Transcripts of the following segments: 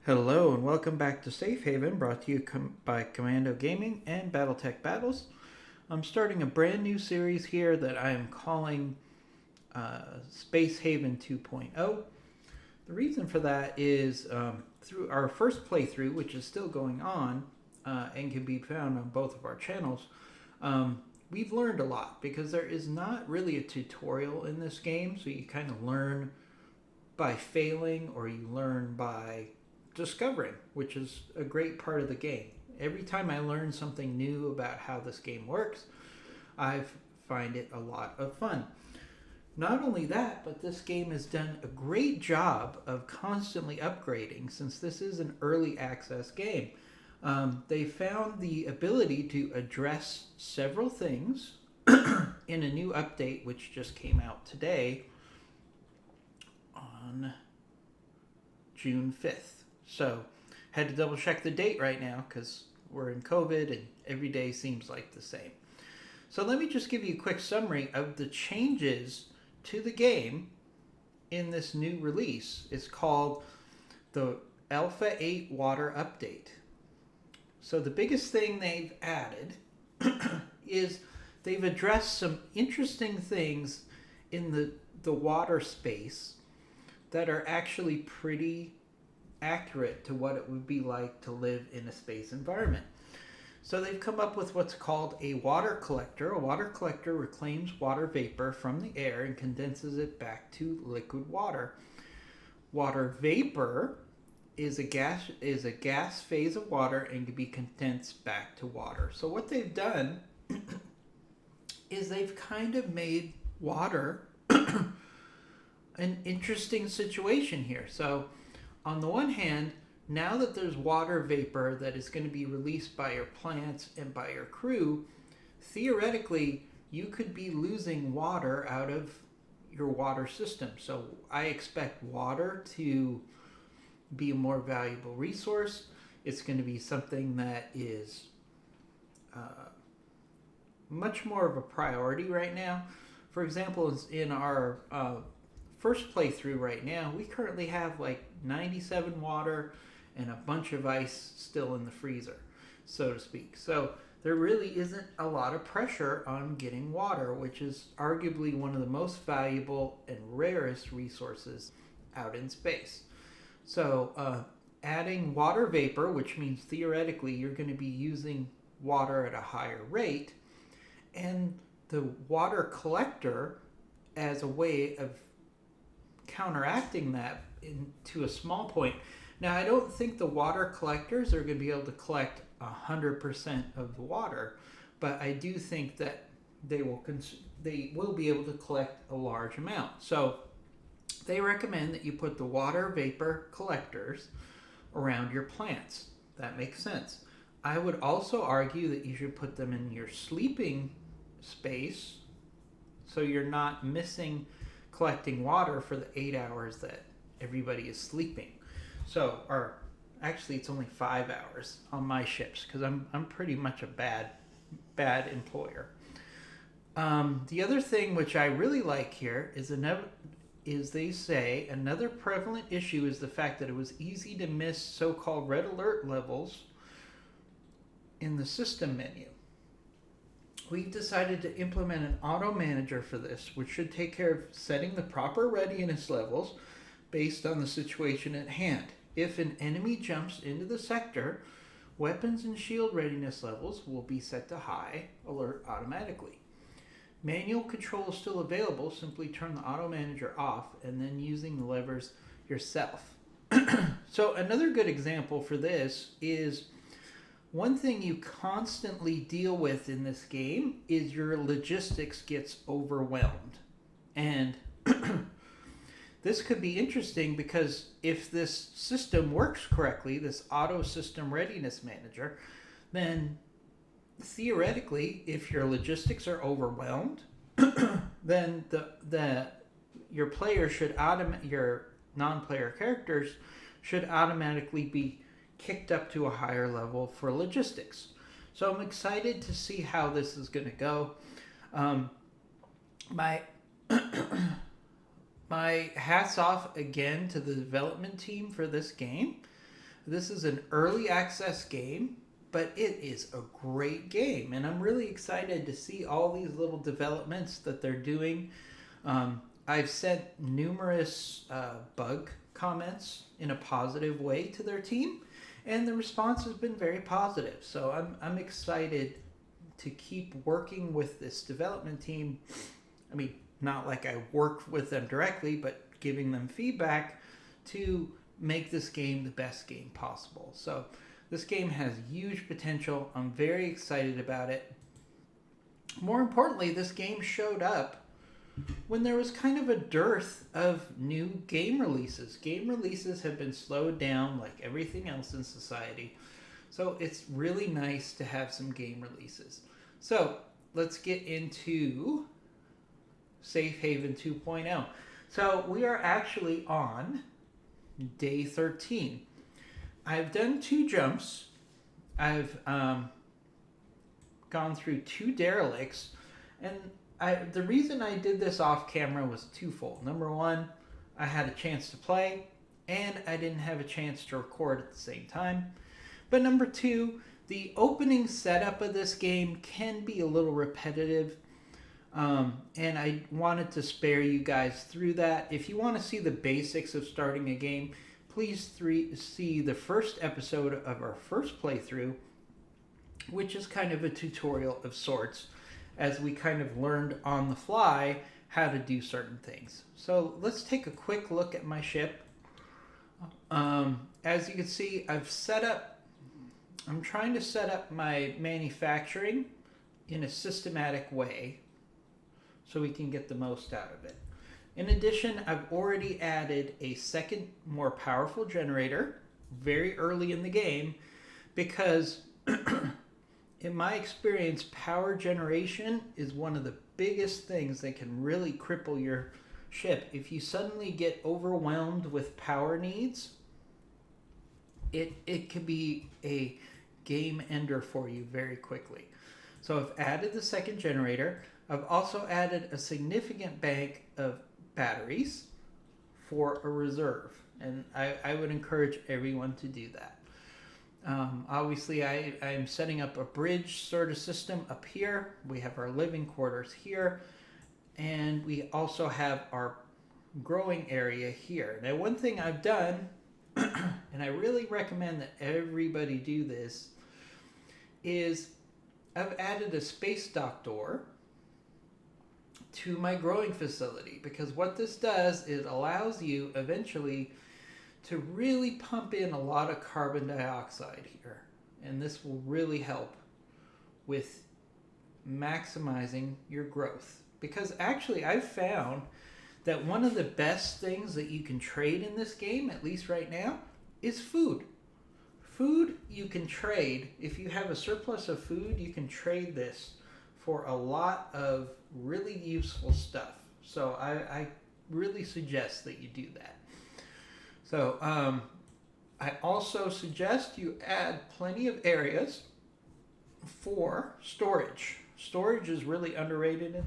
Hello and welcome back to Safe Haven, brought to you by Commando Gaming and Battletech Battles. I'm starting a brand new series here that I am calling Space Haven 2.0. The reason for that is through our first playthrough, which is still going on and can be found on both of our channels, we've learned a lot because there is not really a tutorial in this game, so you kind of learn by failing or you learn by discovering, which is a great part of the game. Every time I learn something new about how this game works, I find it a lot of fun. Not only that, but this game has done a great job of constantly upgrading since this is an early access game. They found the ability to address several things in a new update which just came out today on June 5th. So, had to double check the date right now because we're in COVID and every day seems like the same. So, let me just give you a quick summary of the changes to the game in this new release. It's called the Alpha 8 Water Update. So, the biggest thing they've added is they've addressed some interesting things in the water space that are actually pretty accurate to what it would be like to live in a space environment. So they've come up with what's called a water collector. A water collector reclaims water vapor from the air and condenses it back to liquid water. Water vapor is a gas phase of water and can be condensed back to water. So what they've done is they've kind of made water an interesting situation here. So on the one hand, now that there's water vapor that is going to be released by your plants and by your crew, theoretically, you could be losing water out of your water system. So I expect water to be a more valuable resource. It's going to be something that is much more of a priority right now. For example, in our first playthrough right now, we currently have like 97 water and a bunch of ice still in the freezer, so to speak. So there really isn't a lot of pressure on getting water, which is arguably one of the most valuable and rarest resources out in space. So adding water vapor, which means theoretically you're going to be using water at a higher rate, and the water collector as a way of counteracting that to a small point. Now, I don't think the water collectors are going to be able to collect 100% of the water, but I do think that they will be able to collect a large amount. So they recommend that you put the water vapor collectors around your plants. That makes sense. I would also argue that you should put them in your sleeping space so you're not missing collecting water for the 8 hours that everybody is sleeping. So, or actually, it's only 5 hours on my ships because I'm pretty much a bad employer. The other thing which I really like here is they say another prevalent issue is the fact that it was easy to miss so-called red alert levels in the system menu. We've decided to implement an auto manager for this, which should take care of setting the proper readiness levels based on the situation at hand. If an enemy jumps into the sector, weapons and shield readiness levels will be set to high alert automatically. Manual control is still available. Simply turn the auto manager off and then using the levers yourself. So another good example for this is one thing you constantly deal with in this game is your logistics gets overwhelmed. And this could be interesting because if this system works correctly, this auto system readiness manager, then theoretically, if your logistics are overwhelmed, then your player should your non-player characters should automatically be kicked up to a higher level for logistics. So I'm excited to see how this is going to go. My My hats off again to the development team for this game. This is an early access game, but it is a great game, and I'm really excited to see all these little developments that they're doing. I've sent numerous bug comments in a positive way to their team, and the response has been very positive. So I'm excited to keep working with this development team. I mean, not like I work with them directly, but giving them feedback to make this game the best game possible. So this game has huge potential. I'm very excited about it. More importantly, this game showed up when there was kind of a dearth of new game releases. Game releases have been slowed down like everything else in society. So it's really nice to have some game releases. So let's get into Safe Haven 2.0. So we are actually on day 13. I've done 2 jumps. I've gone through 2 derelicts, and the reason I did this off camera was twofold. Number one, I had a chance to play, and I didn't have a chance to record at the same time. But number two, the opening setup of this game can be a little repetitive, and I wanted to spare you guys through that. If you want to see the basics of starting a game, please see the first episode of our first playthrough, which is kind of a tutorial of sorts, as we kind of learned on the fly how to do certain things. So let's take a quick look at my ship. As you can see, I'm trying to set up my manufacturing in a systematic way so we can get the most out of it. In addition, I've already added a second, more powerful generator very early in the game because in my experience, power generation is one of the biggest things that can really cripple your ship. If you suddenly get overwhelmed with power needs, it could be a game ender for you very quickly. So I've added the second generator. I've also added a significant bank of batteries for a reserve, and I would encourage everyone to do that. Obviously, I'm setting up a bridge sort of system up here. We have our living quarters here, and we also have our growing area here. Now, one thing I've done, and I really recommend that everybody do this, is I've added a space dock door to my growing facility, because what this does is allows you eventually to really pump in a lot of carbon dioxide here, and this will really help with maximizing your growth. Because actually I've found that one of the best things that you can trade in this game, at least right now, is food. Food you can trade. If you have a surplus of food, you can trade this for a lot of really useful stuff. So I really suggest that you do that. So I also suggest you add plenty of areas for storage. Storage is really underrated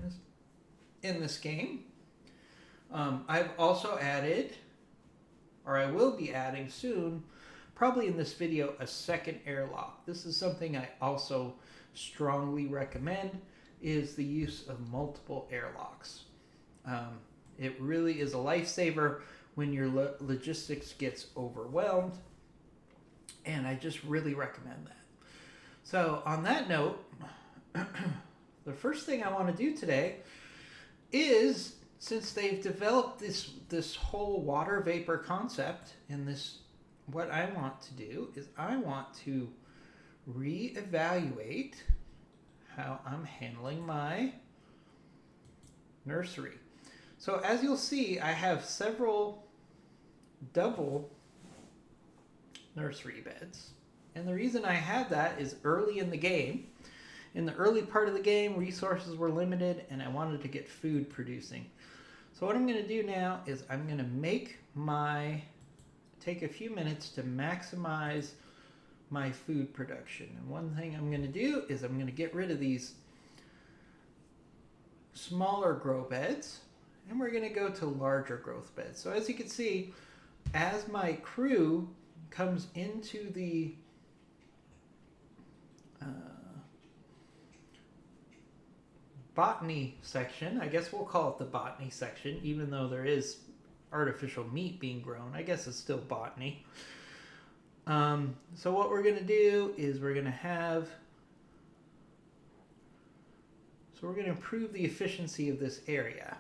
in this game. I've also added, or I will be adding soon, probably in this video, a second airlock. This is something I also strongly recommend, is the use of multiple airlocks. It really is a lifesaver when your logistics gets overwhelmed, and I just really recommend that. So on that note, the first thing I want to do today is, since they've developed this whole water vapor concept in this, what I want to do is I want to reevaluate how I'm handling my nursery. So as you'll see, I have several double nursery beds. And the reason I have that is early in the game. In the early part of the game, resources were limited and I wanted to get food producing. So what I'm going to do now is I'm going to take a few minutes to maximize my food production. And one thing I'm going to do is I'm going to get rid of these smaller grow beds, and we're going to go to larger growth beds. So as you can see, as my crew comes into the botany section. I guess we'll call it the botany section, even though there is artificial meat being grown. I guess it's still botany. So what we're going to do is we're going to improve the efficiency of this area.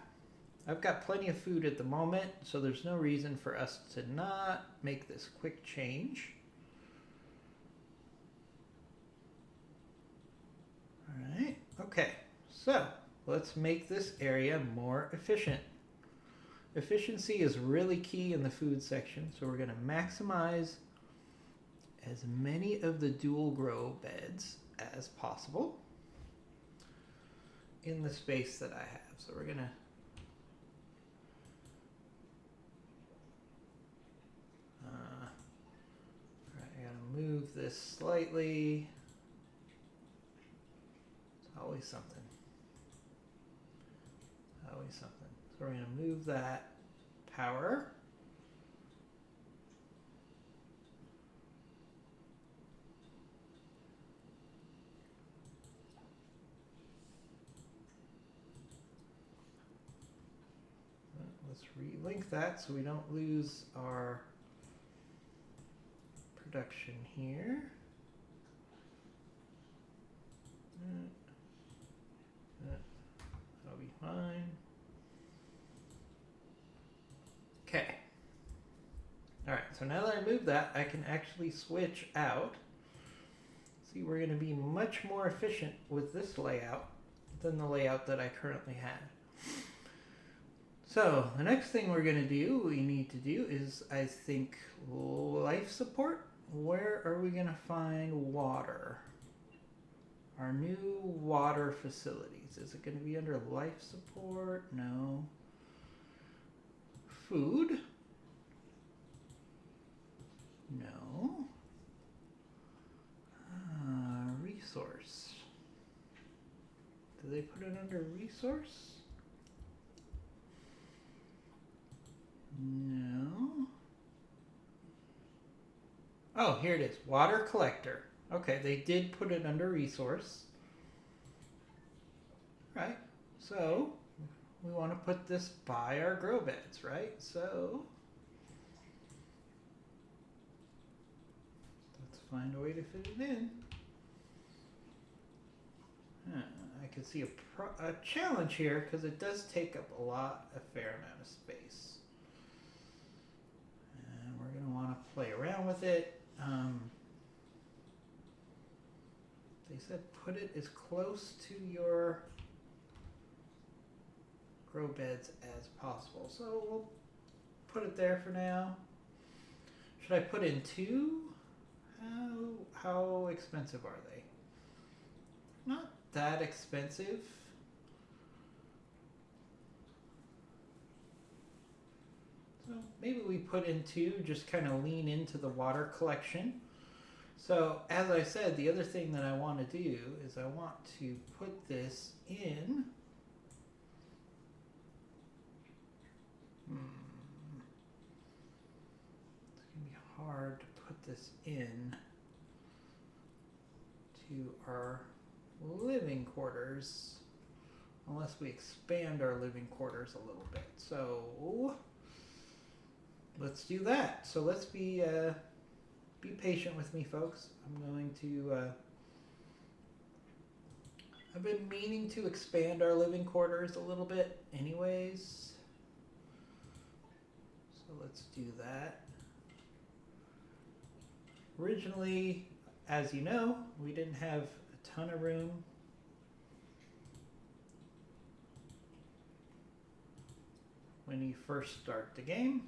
I've got plenty of food at the moment, so there's no reason for us to not make this quick change. All right, okay, so let's make this area more efficient. Efficiency is really key in the food section, so we're going to maximize as many of the dual grow beds as possible in the space that I have. So we're going to move this slightly. It's always something. Always something. So we're going to move that power. Let's relink that so we don't lose our production here. That'll be fine. Okay. All right, so now that I moved that, I can actually switch out. See, we're going to be much more efficient with this layout than the layout that I currently had. So the next thing we need to do is, I think, life support. Where are we going to find water? Our new water facilities. Is it going to be under life support? No. Food? No. Resource. Do they put it under resource? No. Oh, here it is. Water collector. Okay, they did put it under resource. Right. So we want to put this by our grow beds, right? So let's find a way to fit it in. I can see a challenge here because it does take up a fair amount of space. And we're going to want to play around with it. They said put it as close to your grow beds as possible. So we'll put it there for now. Should I put in two? How expensive are they? Not that expensive. So maybe we put in two, just kind of lean into the water collection. So as I said, the other thing that I want to do is I want to put this in. It's going to be hard to put this in to our living quarters unless we expand our living quarters a little bit. So let's do that. So let's be patient with me, folks. I'm going to I've been meaning to expand our living quarters a little bit anyways. So let's do that. Originally, as you know, we didn't have a ton of room. When you first start the game.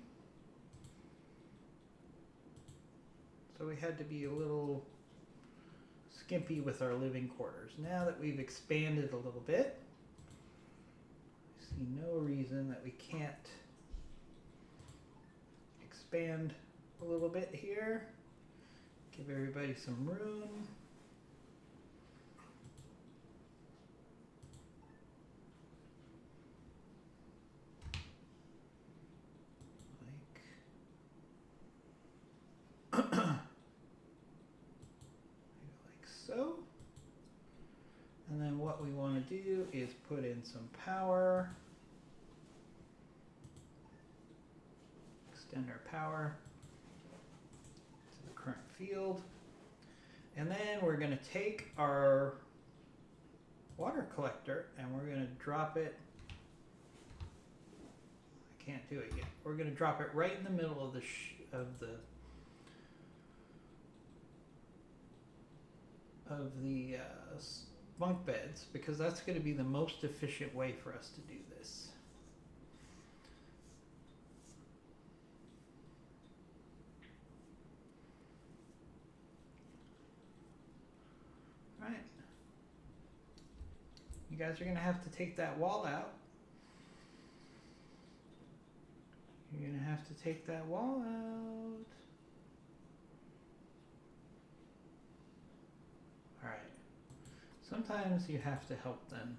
So we had to be a little skimpy with our living quarters. Now that we've expanded a little bit, I see no reason that we can't expand a little bit here. Give everybody some room. Like is put in some power. Extend our power to the current field. And then we're going to take our water collector and we're going to drop it. I can't do it yet. We're going to drop it right in the middle of the bunk beds, because that's going to be the most efficient way for us to do this. All right. You guys are going to have to take that wall out. You're going to have to take that wall out. All right. Sometimes you have to help them.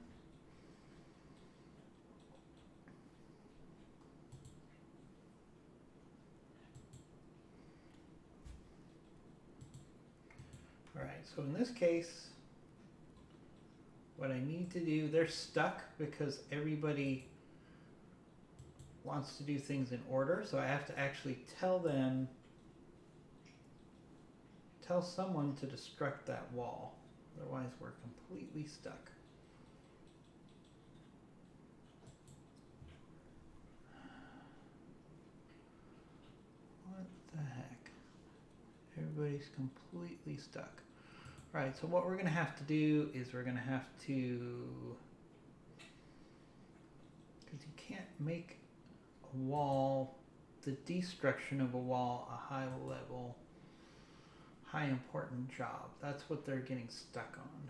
All right, so in this case, what I need to do, they're stuck because everybody wants to do things in order, so I have to actually tell someone to destruct that wall. Otherwise, we're completely stuck. What the heck? Everybody's completely stuck. All right, so what we're going to have to do is we're going to have to, because you can't make a wall, the destruction of a wall, a high level, high important job. That's what they're getting stuck on.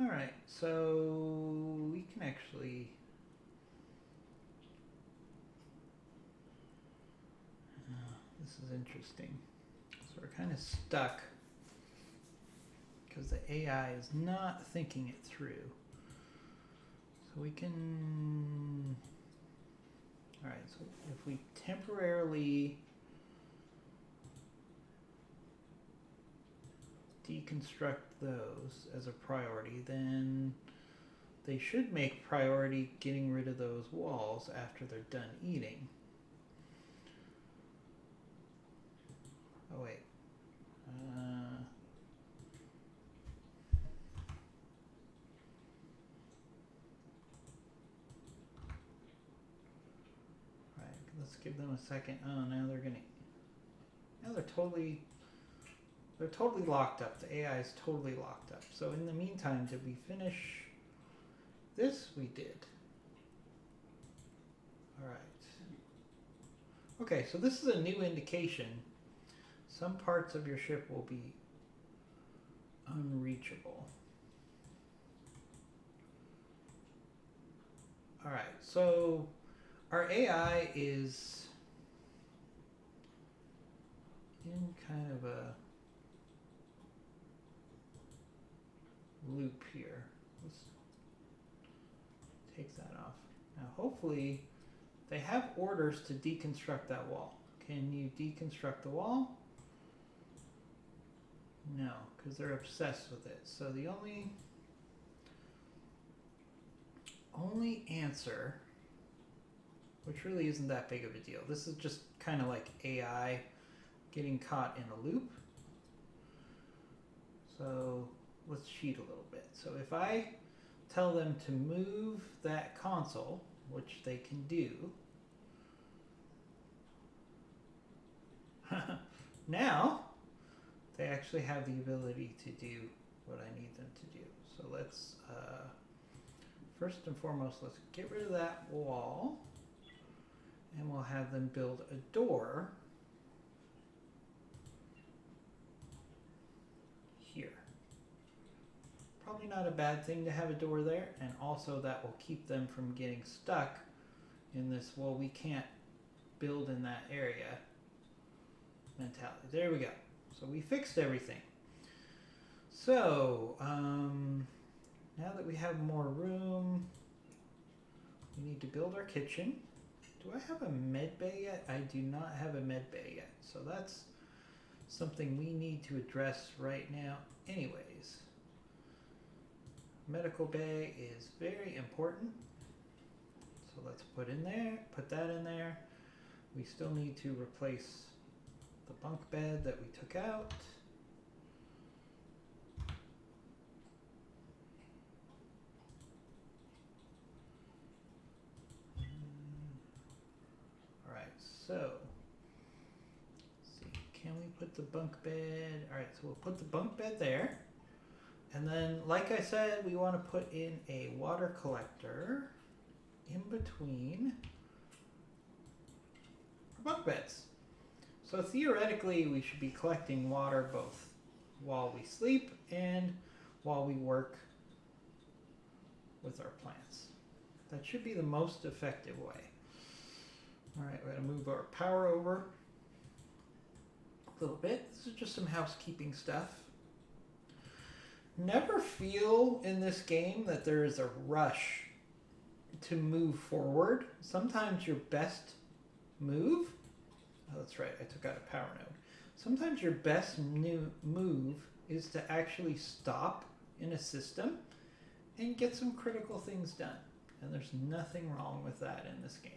All right, so we can actually this is interesting. So we're kind of stuck because the AI is not thinking it through. So we can, all right, so if we temporarily deconstruct those as a priority, then they should make priority getting rid of those walls after they're done eating. Oh wait. Right, let's give them a second. Oh, now they're totally locked up. The AI is totally locked up. So in the meantime, did we finish this? We did. All right. Okay, so this is a new indication. Some parts of your ship will be unreachable. All right, so our AI is in kind of a loop here. Let's take that off. Now hopefully they have orders to deconstruct that wall. Can you deconstruct the wall? No, because they're obsessed with it. So the only answer, which really isn't that big of a deal. This is just kind of like AI getting caught in a loop. So let's cheat a little bit. So if I tell them to move that console, which they can do, now they actually have the ability to do what I need them to do. So let's, first and foremost, let's get rid of that wall, and we'll have them build a door here. Probably not a bad thing to have a door there, and also that will keep them from getting stuck in this, well, we can't build in that area mentality. There we go. So we fixed everything. So now that we have more room, we need to build our kitchen. Do I have a med bay yet? I do not have a med bay yet. So that's something we need to address right now anyways. Medical bay is very important. So let's put that in there. We still need to replace the bunk bed that we took out. All right, so let's see, can we put the bunk bed? All right, so we'll put the bunk bed there. And then, like I said, we want to put in a water collector in between our bunk beds. So theoretically, we should be collecting water both while we sleep and while we work with our plants. That should be the most effective way. All right, we're going to move our power over a little bit. This is just some housekeeping stuff. Never feel in this game that there is a rush to move forward. Sometimes your best move, oh, that's right, I took out a power node. Sometimes your best move is to actually stop in a system and get some critical things done. And there's nothing wrong with that in this game.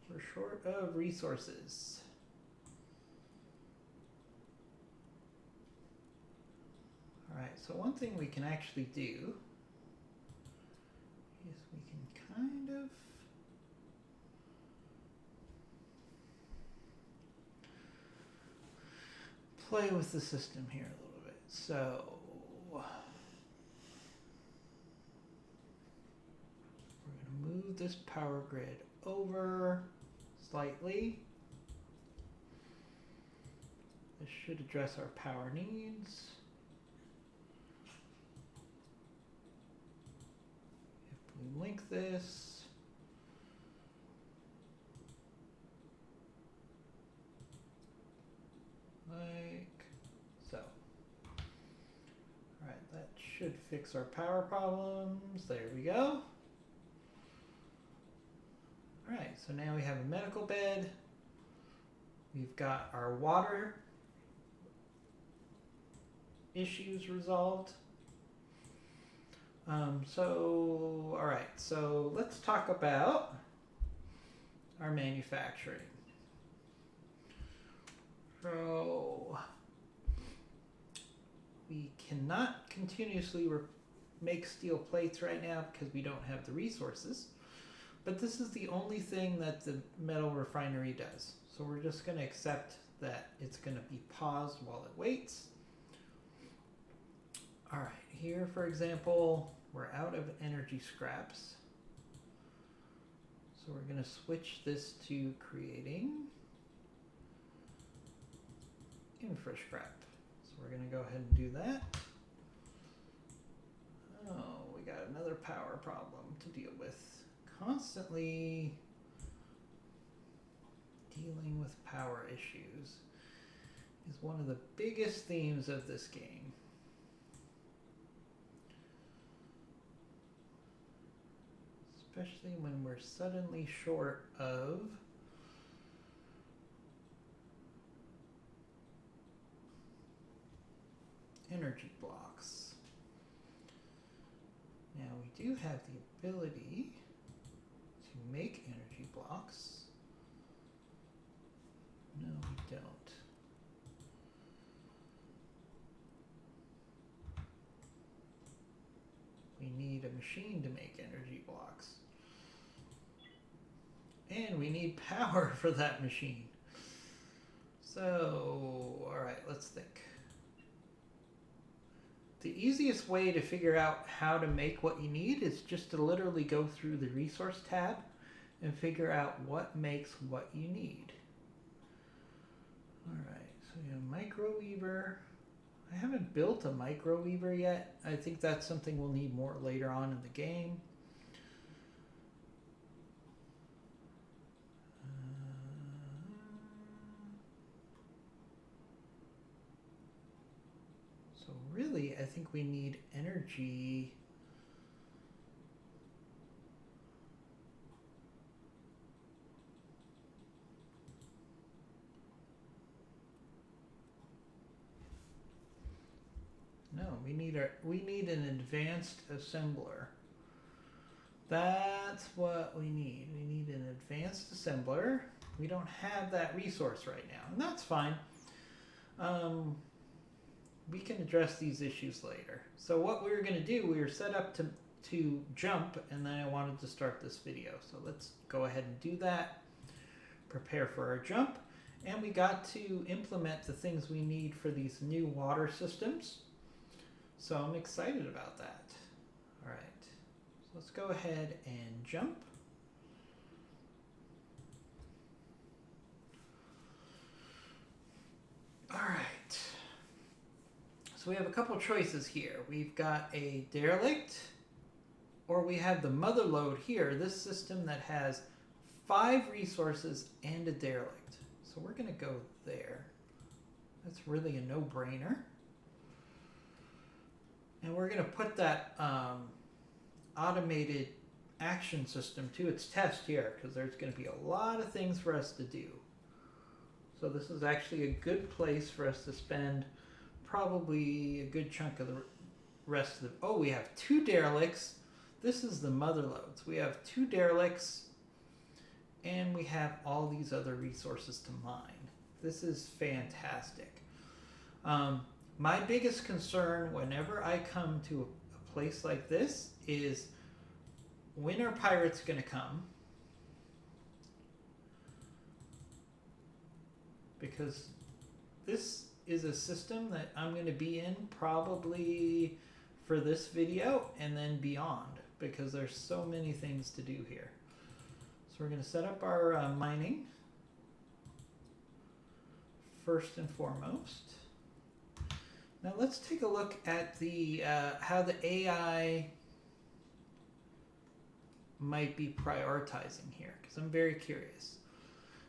We're short of resources. All right, so one thing we can actually do is we can kind of play with the system here a little bit. So we're going to move this power grid over slightly. This should address our power needs. If we link this, like so. All right, that should fix our power problems. There we go. All right, so now we have a medical bed. We've got our water issues resolved. All right, so let's talk about our manufacturing. So we cannot continuously make steel plates right now because we don't have the resources. But this is the only thing that the metal refinery does. So we're just going to accept that it's going to be paused while it waits. All right, here, for example, we're out of energy scraps. So we're going to switch this to creating infra scrap. So we're going to go ahead and do that. Oh, we got another power problem to deal with. Constantly dealing with power issues is one of the biggest themes of this game. Especially when we're suddenly short of energy blocks. Now we do have the ability to make energy blocks. No, we don't. We need a machine to make energy blocks. And we need power for that machine. So, all right, let's think. The easiest way to figure out how to make what you need is just to literally go through the resource tab and figure out what makes what you need. All right, so we have microweaver. I haven't built a microweaver yet. I think that's something we'll need more later on in the game. So really, I think we need energy We need an advanced assembler. That's what we need. We need an advanced assembler. We don't have that resource right now, and that's fine. We can address these issues later. So what we were going to do, we were set up to jump, and then I wanted to start this video. So let's go ahead and do that. Prepare for our jump. And we got to implement the things we need for these new water systems. So I'm excited about that. All right. So let's go ahead and jump. All right. So we have a couple choices here. We've got a derelict, or we have the mother lode here, this system that has 5 resources and a derelict. So we're going to go there. That's really a no-brainer. And we're going to put that automated action system to its test here, because there's going to be a lot of things for us to do. So this is actually a good place for us to spend probably a good chunk of the rest of the... Oh, we have 2 derelicts. This is the mother lodes. We have 2 derelicts, and we have all these other resources to mine. This is fantastic. My biggest concern whenever I come to a place like this is, when are pirates going to come? Because this is a system that I'm going to be in probably for this video and then beyond, because there's so many things to do here. So we're going to set up our mining first and foremost. Now let's take a look at the how the AI might be prioritizing here, because I'm very curious.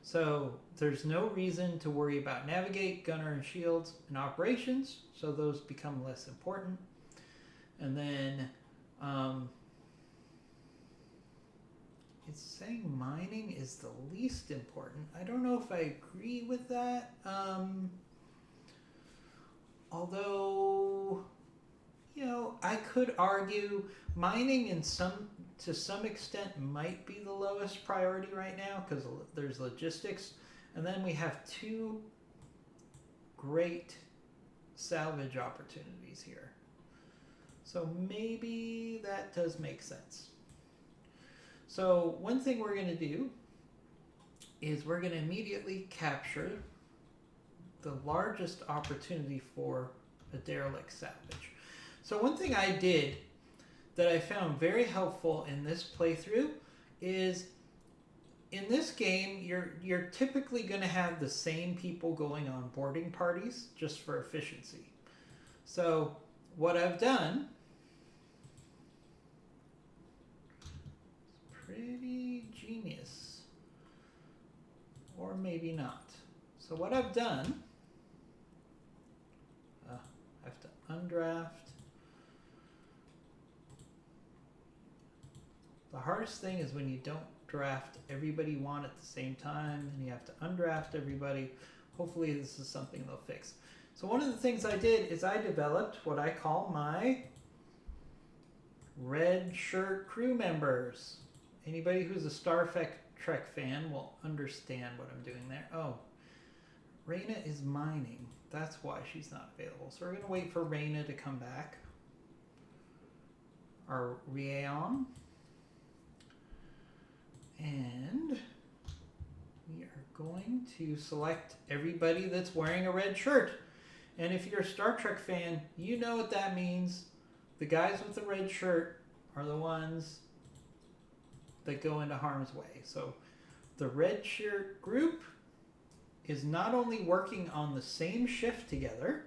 So there's no reason to worry about navigate, gunner, and shields and operations, so those become less important. And then it's saying mining is the least important. I don't know if I agree with that. Although, you know, I could argue mining to some extent might be the lowest priority right now, because there's logistics, and then we have 2 great salvage opportunities here. So maybe that does make sense. So one thing we're going to do is we're going to immediately capture the largest opportunity for a derelict salvage. So one thing I did that I found very helpful in this playthrough is, in this game, you're typically going to have the same people going on boarding parties just for efficiency. So what I've done, pretty genius, or maybe not. So what I've done, I have to undraft. The hardest thing is when you don't draft everybody you want at the same time, and you have to undraft everybody. Hopefully this is something they'll fix. So one of the things I did is I developed what I call my red shirt crew members. Anybody who's a Star Trek fan will understand what I'm doing there. Oh, Raina is mining. That's why she's not available. So we're going to wait for Raina to come back. Our Rhiannon. And we are going to select everybody that's wearing a red shirt. And if you're a Star Trek fan, you know what that means. The guys with the red shirt are the ones that go into harm's way. So the red shirt group is not only working on the same shift together,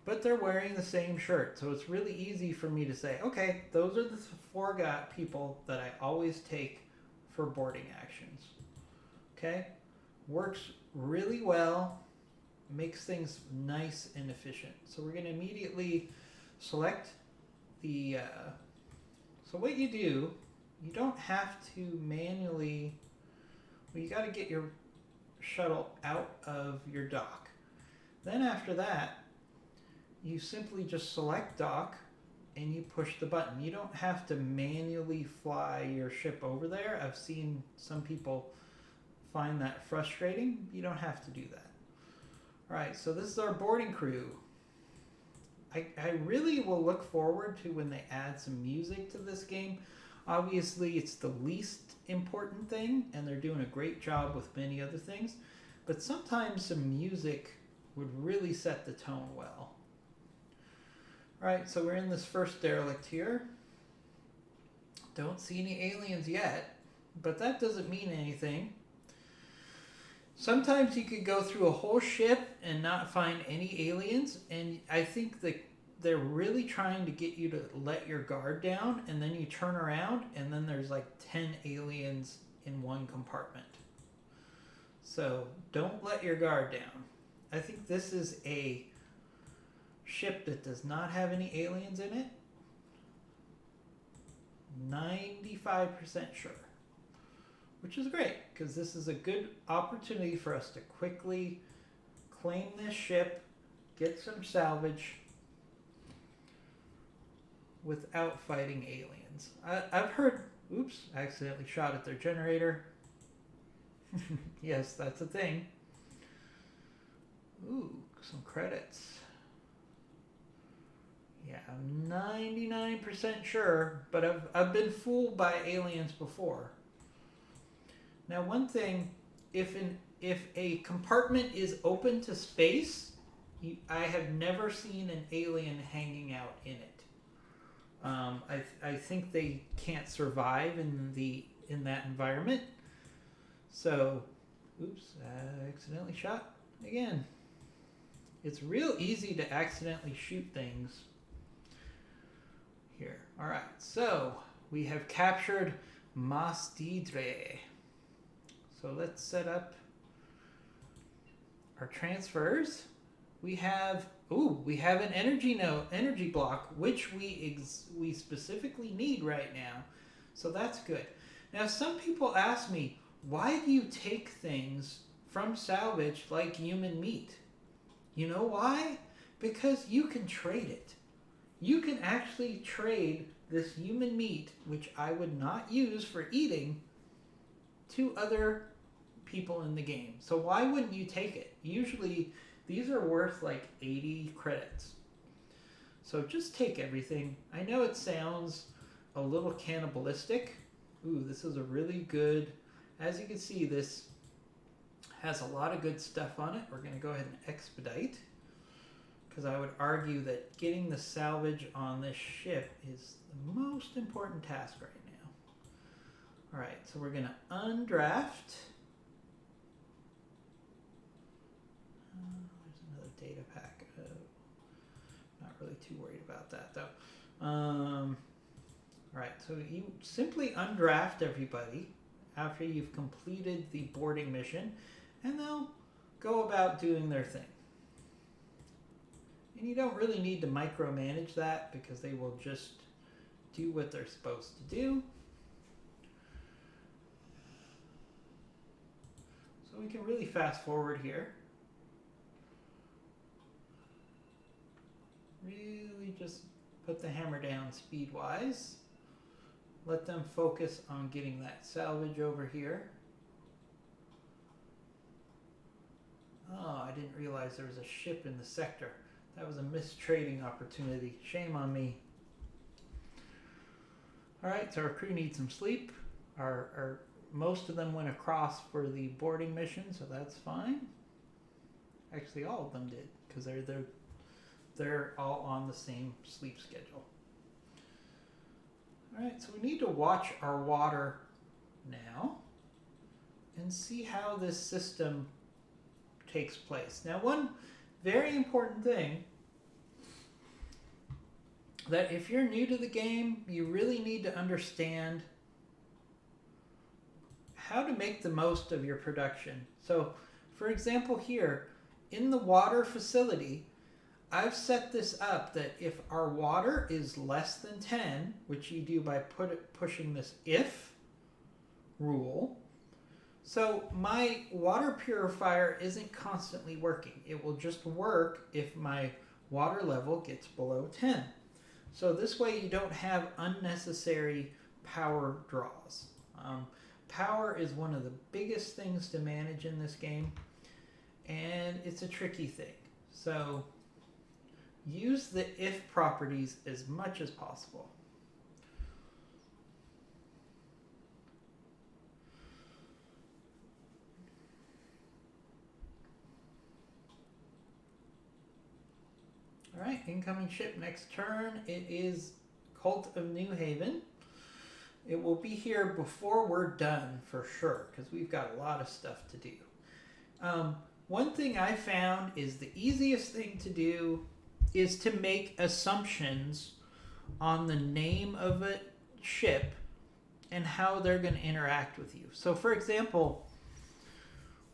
but they're wearing the same shirt. So it's really easy for me to say, okay, those are the 4 people that I always take for boarding actions. Okay? Works really well, makes things nice and efficient. So we're going to immediately select the... so what you do, you don't have to manually... Well, you got to get your shuttle out of your dock. Then after that, you simply just select dock and you push the button. You don't have to manually fly your ship over there. I've seen some people find that frustrating. You don't have to do that. All right, so this is our boarding crew. I really will look forward to when they add some music to this game. Obviously, it's the least important thing, and they're doing a great job with many other things. But sometimes some music would really set the tone well. All right, so we're in this first derelict here. Don't see any aliens yet, but that doesn't mean anything. Sometimes you could go through a whole ship and not find any aliens, and I think that they're really trying to get you to let your guard down, and then you turn around and then there's like 10 aliens in one compartment. So don't let your guard down. I think this is a ship that does not have any aliens in it. 95% sure. Which is great, because this is a good opportunity for us to quickly claim this ship, get some salvage, without fighting aliens. I've heard... Oops, I accidentally shot at their generator. Yes, that's a thing. Ooh, some credits. Yeah, I'm 99% sure, but I've been fooled by aliens before. Now, one thing, if a compartment is open to space, I have never seen an alien hanging out in it. I think they can't survive in that environment. So, oops, I accidentally shot again. It's real easy to accidentally shoot things here. All right, so we have captured Mastidre. So let's set up our transfers. We have an energy block, which we specifically need right now. So that's good. Now, some people ask me, why do you take things from salvage like human meat? You know why? Because you can trade it. You can actually trade this human meat, which I would not use for eating, to other people in the game. So why wouldn't you take it? Usually these are worth like 80 credits. So just take everything. I know it sounds a little cannibalistic. Ooh, this is a really good... As you can see, this has a lot of good stuff on it. We're going to go ahead and expedite, because I would argue that getting the salvage on this ship is the most important task right now. All right, so we're going to undraft. There's another data pack. Not really too worried about that, though. All right, so you simply undraft everybody after you've completed the boarding mission, and they'll go about doing their thing. And you don't really need to micromanage that, because they will just do what they're supposed to do. So we can really fast forward here. Really just put the hammer down speed-wise. Let them focus on getting that salvage over here. Oh, I didn't realize there was a ship in the sector. That was a missed trading opportunity. Shame on me. All right, so our crew needs some sleep. Most of them went across for the boarding mission, so that's fine. Actually, all of them did, because they're all on the same sleep schedule. All right, so we need to watch our water now and see how this system takes place. Now, one very important thing, that if you're new to the game, you really need to understand how to make the most of your production. So, for example here, in the water facility, I've set this up that if our water is less than 10, which you do by pushing this if rule, so my water purifier isn't constantly working. It will just work if my water level gets below 10. So this way you don't have unnecessary power draws. Power is one of the biggest things to manage in this game, and it's a tricky thing. So use the if properties as much as possible. All right, incoming ship next turn. It is Cult of New Haven. It will be here before we're done for sure, because we've got a lot of stuff to do. One thing I found is the easiest thing to do is to make assumptions on the name of a ship and how they're going to interact with you. So, for example,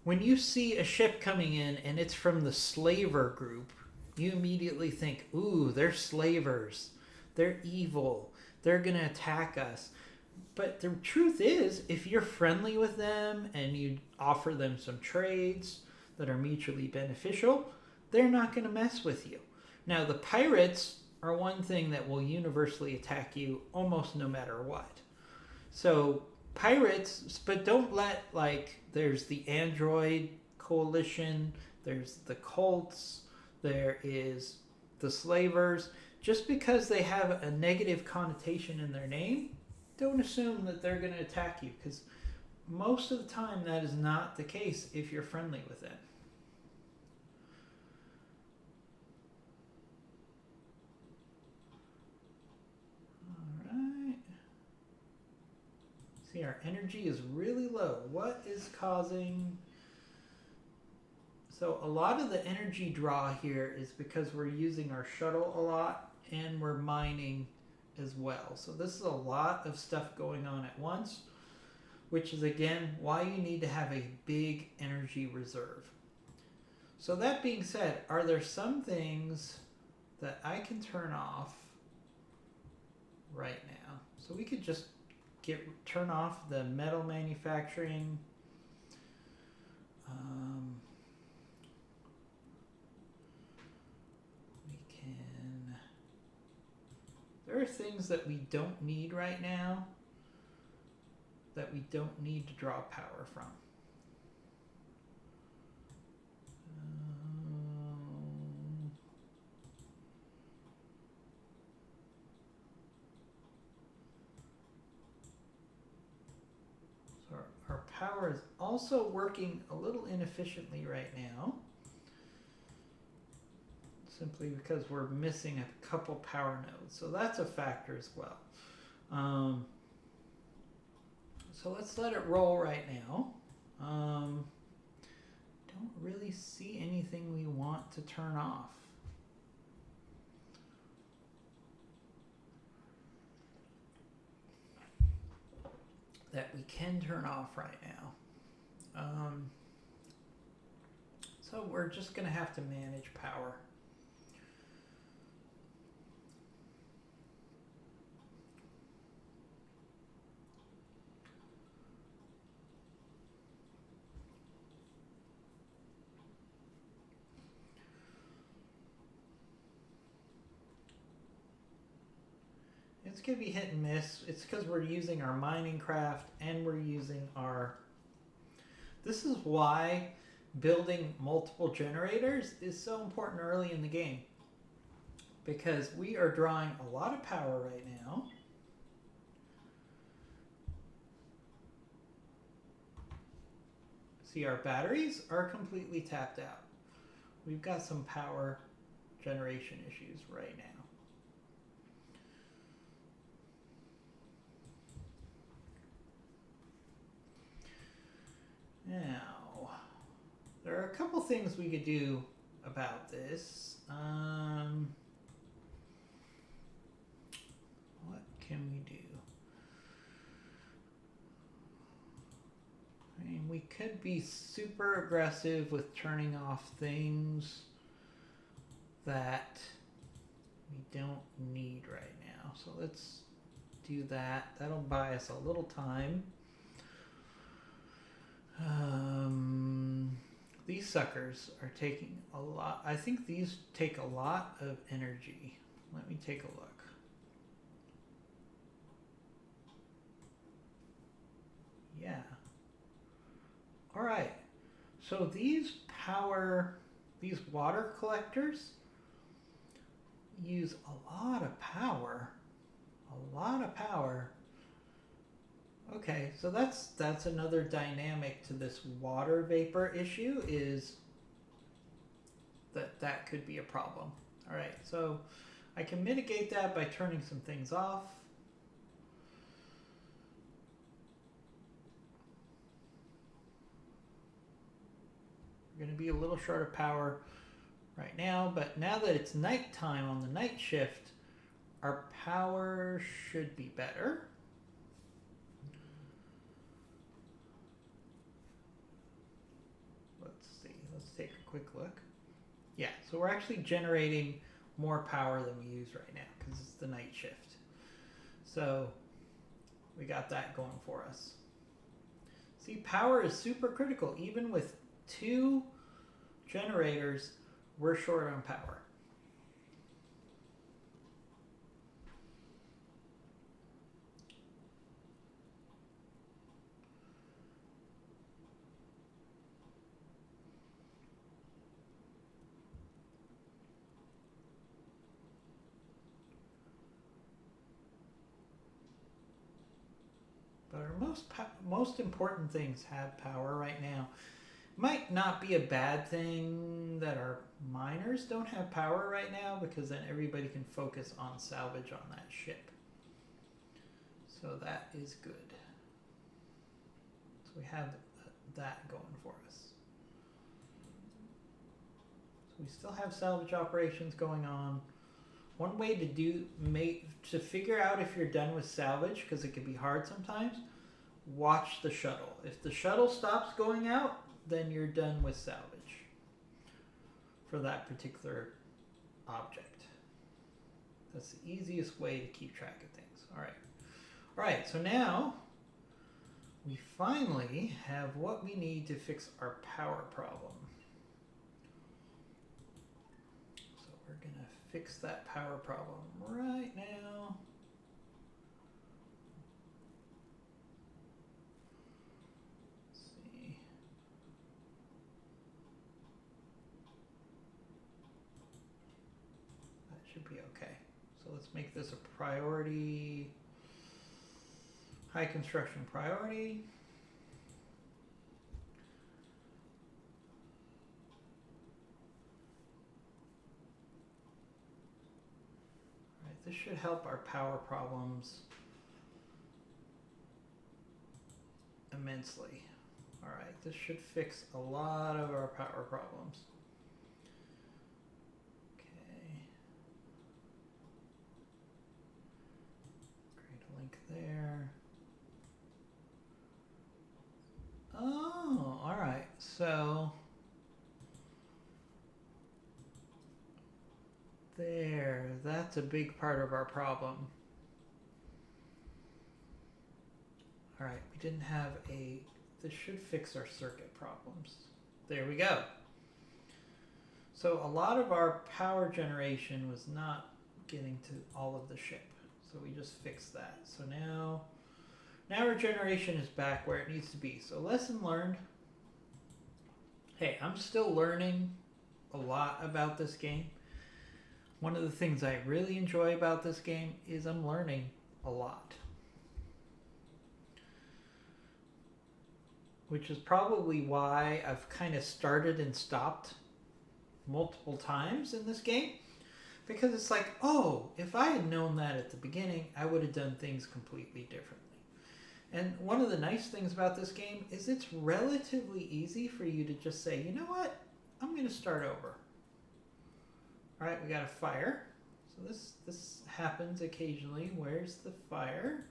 when you see a ship coming in and it's from the slaver group, you immediately think, ooh, they're slavers. They're evil. They're going to attack us. But the truth is, if you're friendly with them and you offer them some trades that are mutually beneficial, they're not going to mess with you. Now, the pirates are one thing that will universally attack you almost no matter what. So, pirates, but don't let, there's the Android Coalition, there's the cults, there is the slavers. Just because they have a negative connotation in their name, don't assume that they're going to attack you, because most of the time that is not the case if you're friendly with them. Alright. See, our energy is really low. What is causing... So a lot of the energy draw here is because we're using our shuttle a lot and we're mining as well. So this is a lot of stuff going on at once, which is again why you need to have a big energy reserve. So that being said, are there some things that I can turn off right now? So we could just turn off the metal manufacturing. There are things that we don't need right now that we don't need to draw power from. So our power is also working a little inefficiently right now, simply because we're missing a couple power nodes. So that's a factor as well. So let's let it roll right now. Don't really see anything we want to turn off. That we can turn off right now. So we're just going to have to manage power. It's going to be hit and miss. It's because we're using our mining craft and we're using our... This is why building multiple generators is so important early in the game. Because we are drawing a lot of power right now. See, our batteries are completely tapped out. We've got some power generation issues right now. Now, there are a couple things we could do about this. What can we do? I mean, we could be super aggressive with turning off things that we don't need right now. So let's do that. That'll buy us a little time. These suckers are taking a lot. I think these take a lot of energy. Let me take a look. Yeah. All right. So these water collectors use a lot of power. A lot of power. Okay, so that's another dynamic to this water vapor issue, is that could be a problem. All right, so I can mitigate that by turning some things off. We're going to be a little short of power right now, but now that it's nighttime on the night shift, our power should be better. Let's see, let's take a quick look. Yeah, so we're actually generating more power than we use right now because it's the night shift. So we got that going for us. See, power is super critical. Even with 2 generators, we're short on power. But our most important things have power right now. Might not be a bad thing that our miners don't have power right now, because then everybody can focus on salvage on that ship. So that is good. So we have that going for us. So we still have salvage operations going on. One way to figure out if you're done with salvage, because it can be hard sometimes, watch the shuttle. If the shuttle stops going out, then you're done with salvage for that particular object. That's the easiest way to keep track of things. All right, so now we finally have what we need to fix our power problem. So we're gonna fix that power problem right now. Should be okay. So let's make this a priority, high construction priority. All right, this should help our power problems immensely. All right, this should fix a lot of our power problems. There. Oh, all right. So there, that's a big part of our problem. All right, we didn't have this should fix our circuit problems. There we go. So a lot of our power generation was not getting to all of the ship. So we just fixed that. So now our generation is back where it needs to be. So lesson learned. Hey, I'm still learning a lot about this game. One of the things I really enjoy about this game is I'm learning a lot. Which is probably why I've kind of started and stopped multiple times in this game. Because it's like, oh, if I had known that at the beginning, I would have done things completely differently. And one of the nice things about this game is it's relatively easy for you to just say, you know what, I'm going to start over. All right, we got a fire. So this happens occasionally. Where's the fire?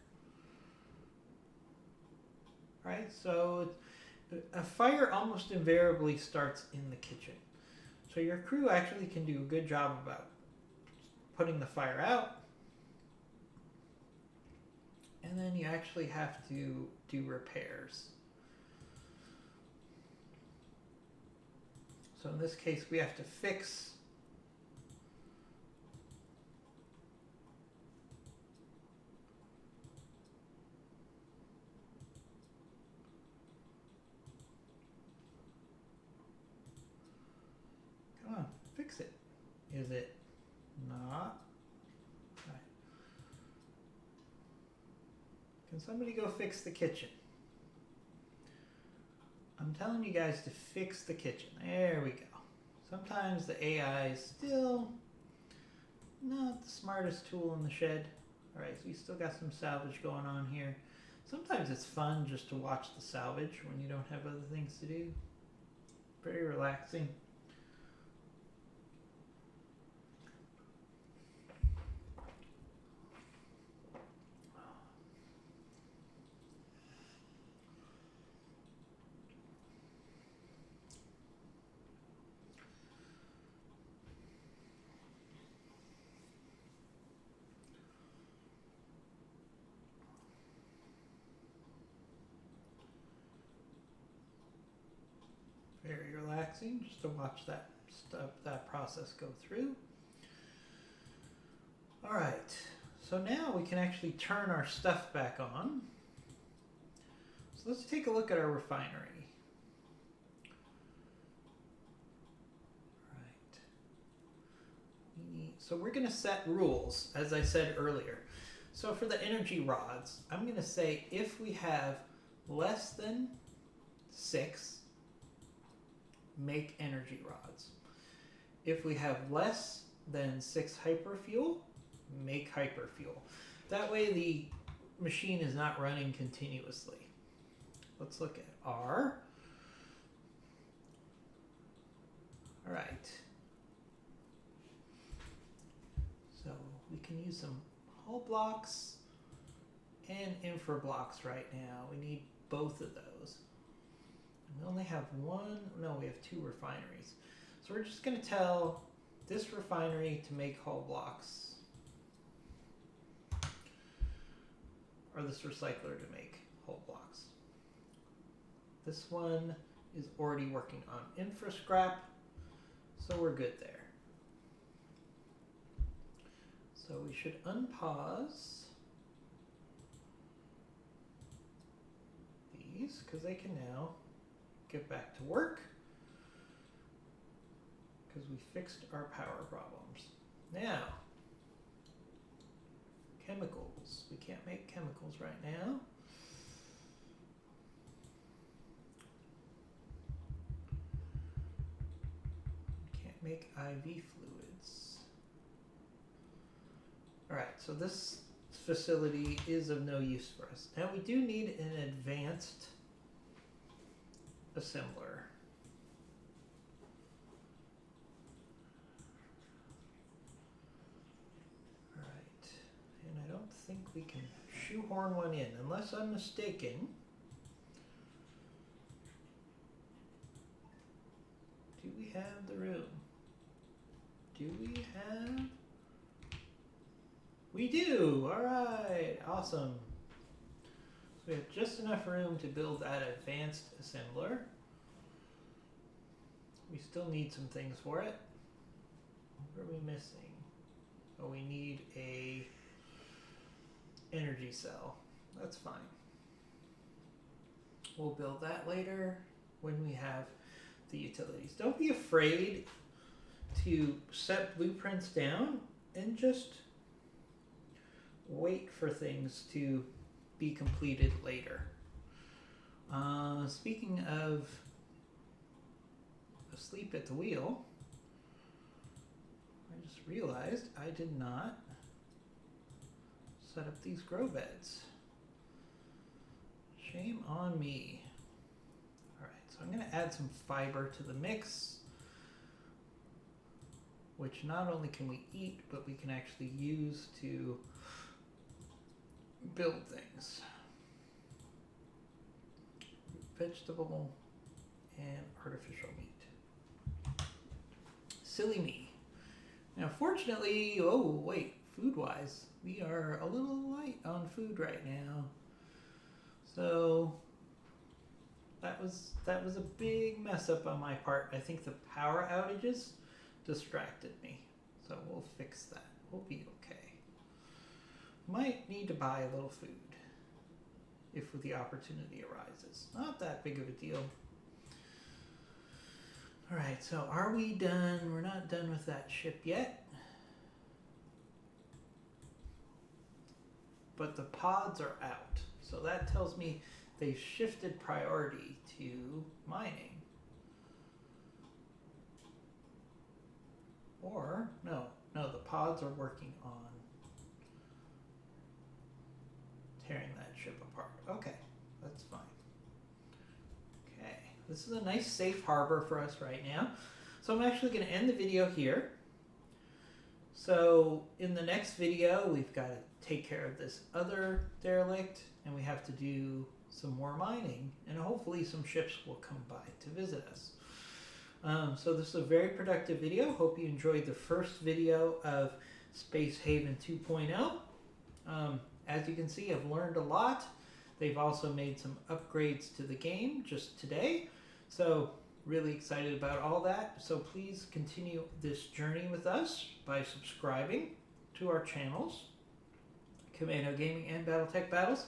All right, so a fire almost invariably starts in the kitchen. So your crew actually can do a good job about putting the fire out, and then you actually have to do repairs. So in this case, we have to fix come on, fix it. Is it not? Right. Can somebody go fix the kitchen? I'm telling you guys to fix the kitchen. There we go. Sometimes the AI is still not the smartest tool in the shed. Alright, so we still got some salvage going on here. Sometimes it's fun just to watch the salvage when you don't have other things to do. Very relaxing. Very relaxing just to watch that stuff, that process go through. All right, so now we can actually turn our stuff back on. So let's take a look at our refinery. All right. So we're going to set rules, as I said earlier. So for the energy rods, I'm going to say if we have less than 6, make energy rods. If we have less than 6 hyperfuel, make hyperfuel. That way the machine is not running continuously. Let's look at R. All right. So we can use some hull blocks and infra blocks right now. We need both of those. We only have one, no, we have 2 refineries. So we're just going to tell this refinery to make hull blocks, or this recycler to make hull blocks. This one is already working on infra scrap, so we're good there. So we should unpause these because they can now get back to work because we fixed our power problems. Now, chemicals. We can't make chemicals right now. We can't make IV fluids. All right, so this facility is of no use for us. Now we do need an advanced assembler. All right, and I don't think we can shoehorn one in unless I'm mistaken. Do we have the room? Do we have? We do! Alright, awesome. So we have just enough room to build that advanced assembler. We still need some things for it. What are we missing? Oh, we need a energy cell. That's fine. We'll build that later when we have the utilities. Don't be afraid to set blueprints down and just wait for things to be completed later. Speaking of asleep at the wheel, I just realized I did not set up these grow beds. Shame on me. Alright, so I'm going to add some fiber to the mix, which not only can we eat, but we can actually use to build things. Vegetable and artificial meat. Silly me. Now fortunately, oh wait, food-wise, we are a little light on food right now. So that was a big mess up on my part. I think the power outages distracted me. So we'll fix that. We'll be okay. Might need to buy a little food if the opportunity arises. Not that big of a deal. Alright, so are we done? We're not done with that ship yet. But the pods are out. So that tells me they've shifted priority to mining. Or, no, the pods are working on tearing that ship apart. Okay, that's fine. Okay, this is a nice safe harbor for us right now. So I'm actually going to end the video here. So in the next video, we've got to take care of this other derelict, and we have to do some more mining, and hopefully some ships will come by to visit us. So this is a very productive video. Hope you enjoyed the first video of Space Haven 2.0. As you can see, I've learned a lot. They've also made some upgrades to the game just today. So really excited about all that. So please continue this journey with us by subscribing to our channels, Commando Gaming and Battletech Battles.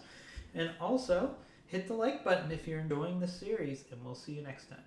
And also hit the like button if you're enjoying this series, and we'll see you next time.